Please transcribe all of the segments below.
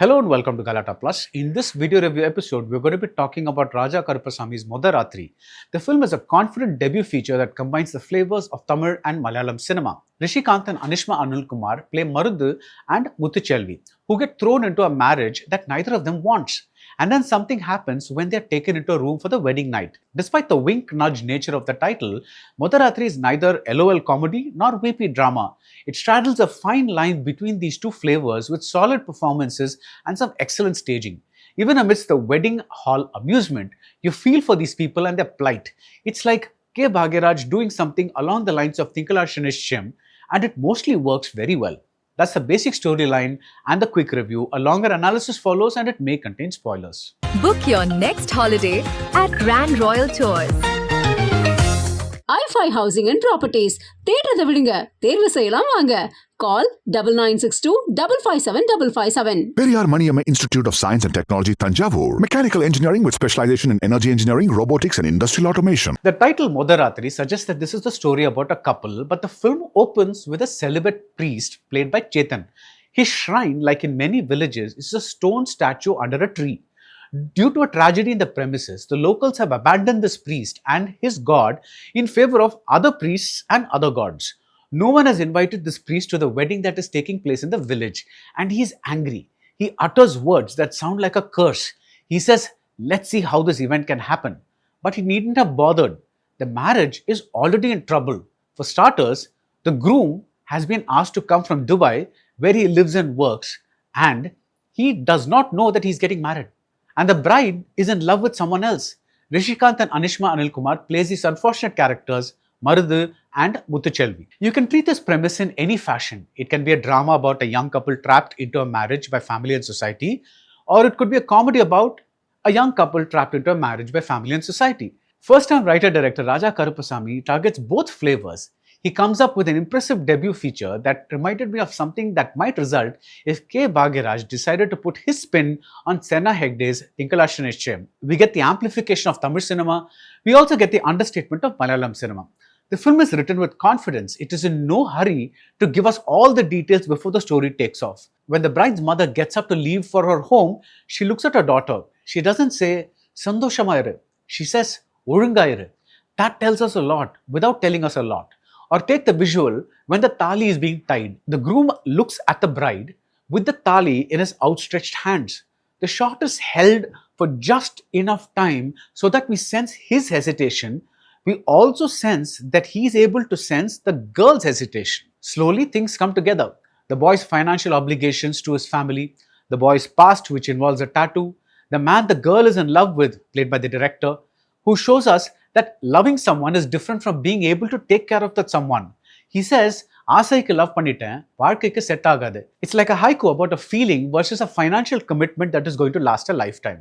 Hello and welcome to Galatta Plus. In this video review episode, we're going to be talking about Raja Karuppasamy's Modha Rathri. The film is a confident debut feature that combines the flavors of Tamil and Malayalam cinema. Rishikanth and Anishma Kumar play Marudhu and Muthuchelvi, who get thrown into a marriage that neither of them wants. And then something happens when they are taken into a room for the wedding night. Despite the wink-nudge nature of the title, Modha Rathri is neither LOL comedy nor weepy drama. It straddles a fine line between these two flavors with solid performances and some excellent staging. Even amidst the wedding hall amusement, you feel for these people and their plight. It's like K. Bhagiraj doing something along the lines of Tinkalashanishcham, and it mostly works very well. That's the basic storyline and the quick review. A longer analysis follows and it may contain spoilers. Book your next holiday at Grand Royal Tours. i5 Housing and Properties. தேடுறத விடுங்க, தேர்வு செய்யலாம் வாங்க. Call 9962 557 557. Periyar Maniyamma Institute of Science and Technology, Tanjavur. Mechanical engineering with specialization in energy engineering, robotics and industrial automation. The title Modha Rathri suggests that this is the story about a couple, but the film opens with a celibate priest played by Chetan. His shrine, like in many villages, is a stone statue under a tree. Due to a tragedy in the premises, the locals have abandoned this priest and his god in favor of other priests and other gods. No one has invited this priest to the wedding that is taking place in the village, and he is angry. He utters words that sound like a curse. He says, "Let's see how this event can happen." But he needn't have bothered. The marriage is already in trouble. For starters, the groom has been asked to come from Dubai, where he lives and works, and he does not know that he's getting married. And the bride is in love with someone else. Rishikanth and Anishma Kumar plays these unfortunate characters, Marudhu and Muthuchelvi. You can treat this premise in any fashion. It can be a drama about a young couple trapped into a marriage by family and society, or it could be a comedy about a young couple trapped into a marriage by family and society. First-time writer-director Raja Karupasamy targets both flavors. He comes up with an impressive debut feature that reminded me of something that might result if K. Bhagiraj decided to put his spin on Senna Hegde's Tinkalashanishcham. We get the amplification of Tamil cinema. We also get the understatement of Malayalam cinema. The film is written with confidence. It is in no hurry to give us all the details before the story takes off. When the bride's mother gets up to leave for her home, she looks at her daughter. She doesn't say, "Sandoshamairu." She says, "Orungairu." That tells us a lot without telling us a lot. Or take the visual when the tali is being tied. The groom looks at the bride with the tali in his outstretched hands. The shot is held for just enough time so that we sense his hesitation. We also sense that he is able to sense the girl's hesitation. Slowly things come together. The boy's financial obligations to his family, the boy's past which involves a tattoo, the man the girl is in love with, played by the director, who shows us that loving someone is different from being able to take care of that someone. He says, "Asaikku love panniten, vaalkaikku set agadu." It's like a haiku about a feeling versus a financial commitment that is going to last a lifetime.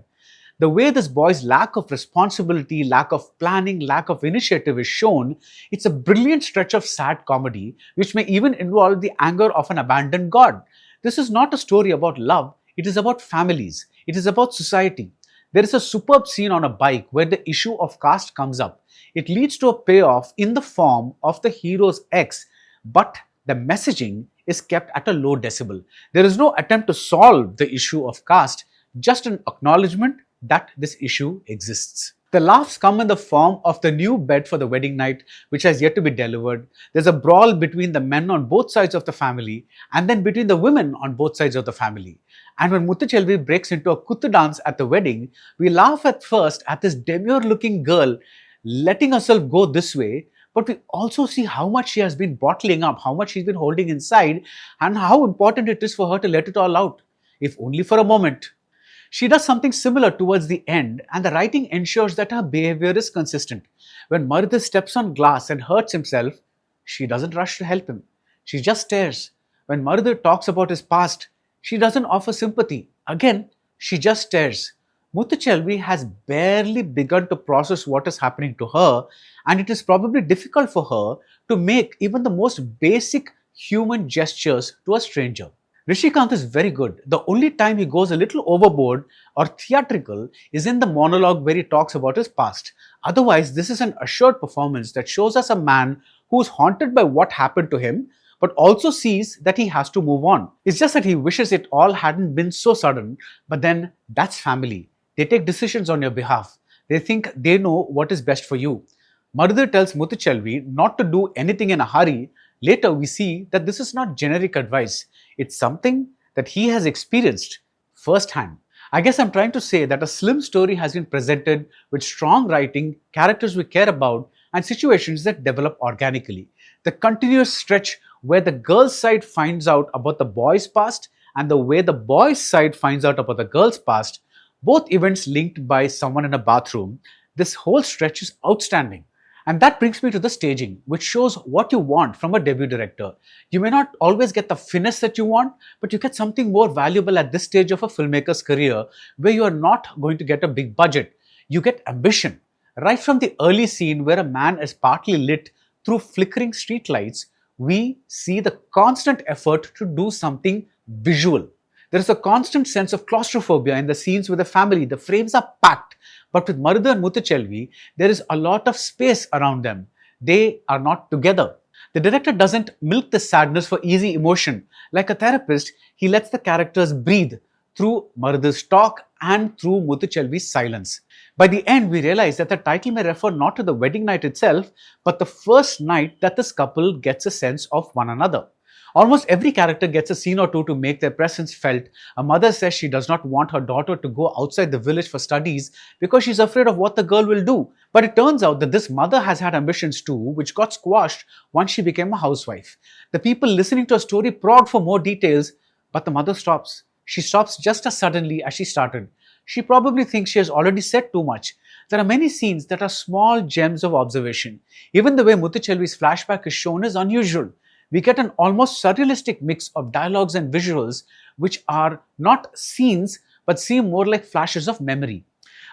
The way this boy's lack of responsibility, lack of planning, lack of initiative is shown, it's a brilliant stretch of sad comedy, which may even involve the anger of an abandoned god. This is not a story about love, it is about families, it is about society. There is a superb scene on a bike where the issue of caste comes up. It leads to a payoff in the form of the hero's ex, but the messaging is kept at a low decibel. There is no attempt to solve the issue of caste, just an acknowledgement that this issue exists. The laughs come in the form of the new bed for the wedding night, which has yet to be delivered. There's a brawl between the men on both sides of the family and then between the women on both sides of the family. And when Muthuchelvi breaks into a kuttu dance at the wedding, we laugh at first at this demure-looking girl letting herself go this way, but we also see how much she has been bottling up, how much she's been holding inside, and how important it is for her to let it all out, if only for a moment. She does something similar towards the end, and the writing ensures that her behavior is consistent. When Marudhu steps on glass and hurts himself, she doesn't rush to help him. She just stares. When Marudhu talks about his past, she doesn't offer sympathy. Again, she just stares. Muthuchelvi has barely begun to process what is happening to her, and it is probably difficult for her to make even the most basic human gestures to a stranger. Rishikanth is very good. The only time he goes a little overboard or theatrical is in the monologue where he talks about his past. Otherwise, this is an assured performance that shows us a man who is haunted by what happened to him, but also sees that he has to move on. It's just that he wishes it all hadn't been so sudden, but then that's family. They take decisions on your behalf. They think they know what is best for you. Madhur tells Muthuchelvi not to do anything in a hurry. Later, we see that this is not generic advice. It's something that he has experienced firsthand. I guess I'm trying to say that a slim story has been presented with strong writing, characters we care about, and situations that develop organically. The continuous stretch where the girl's side finds out about the boy's past and the way the boy's side finds out about the girl's past, both events linked by someone in a bathroom, this whole stretch is outstanding. And that brings me to the staging, which shows what you want from a debut director. You may not always get the finesse that you want, but you get something more valuable at this stage of a filmmaker's career where you are not going to get a big budget. You get ambition. Right from the early scene where a man is partly lit through flickering streetlights, we see the constant effort to do something visual. There is a constant sense of claustrophobia in the scenes with the family. The frames are packed. But with Madhur and Muthuchelvi, there is a lot of space around them. They are not together. The director doesn't milk the sadness for easy emotion. Like a therapist, he lets the characters breathe through Madhur's talk and through Muthuchelvi's silence. By the end, we realize that the title may refer not to the wedding night itself, but the first night that this couple gets a sense of one another. Almost every character gets a scene or two to make their presence felt. A mother says she does not want her daughter to go outside the village for studies because she's afraid of what the girl will do. But it turns out that this mother has had ambitions too, which got squashed once she became a housewife. The people listening to her story prod for more details, but the mother stops. She stops just as suddenly as she started. She probably thinks she has already said too much. There are many scenes that are small gems of observation. Even the way Muthuchelvi's flashback is shown is unusual. We get an almost surrealistic mix of dialogues and visuals which are not scenes but seem more like flashes of memory.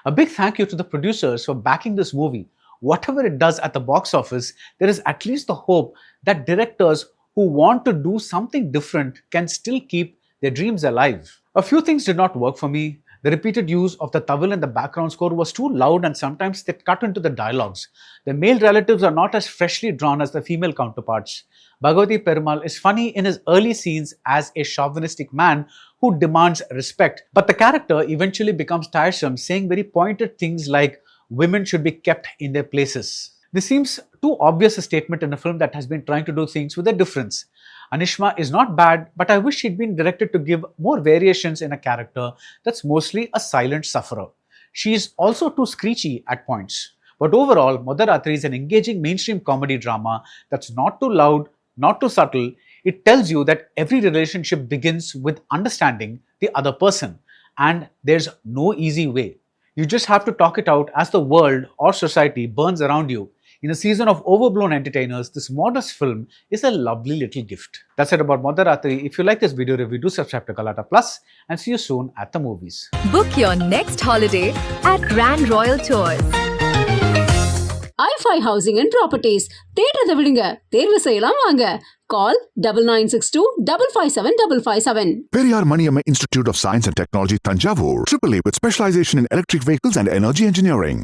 A big thank you to the producers for backing this movie. Whatever it does at the box office, there is at least the hope that directors who want to do something different can still keep their dreams alive. A few things did not work for me. The repeated use of the tawil in the background score was too loud and sometimes they cut into the dialogues. The male relatives are not as freshly drawn as the female counterparts. Bhagavati Perumal is funny in his early scenes as a chauvinistic man who demands respect, but the character eventually becomes tiresome, saying very pointed things like women should be kept in their places. This seems too obvious a statement in a film that has been trying to do things with a difference. Anishma is not bad, but I wish she'd been directed to give more variations in a character that's mostly a silent sufferer. She is also too screechy at points. But overall, Modha Rathri is an engaging mainstream comedy drama that's not too loud, not too subtle. It tells you that every relationship begins with understanding the other person, and there's no easy way. You just have to talk it out as the world or society burns around you. In a season of overblown entertainers, this modest film is a lovely little gift. That's it about Modha Rathri. If you like this video review, do subscribe to Galatta Plus and see you soon at the movies. Book your next holiday at Grand Royal Tours. i5 Housing and Properties. தேடுறத விடுங்க, தேர்வு செய்யலாம் வாங்க. Call 9962 557 557. Periyar Maniyamma Institute of Science and Technology, Tanjavur. AAA with specialization in electric vehicles and energy engineering.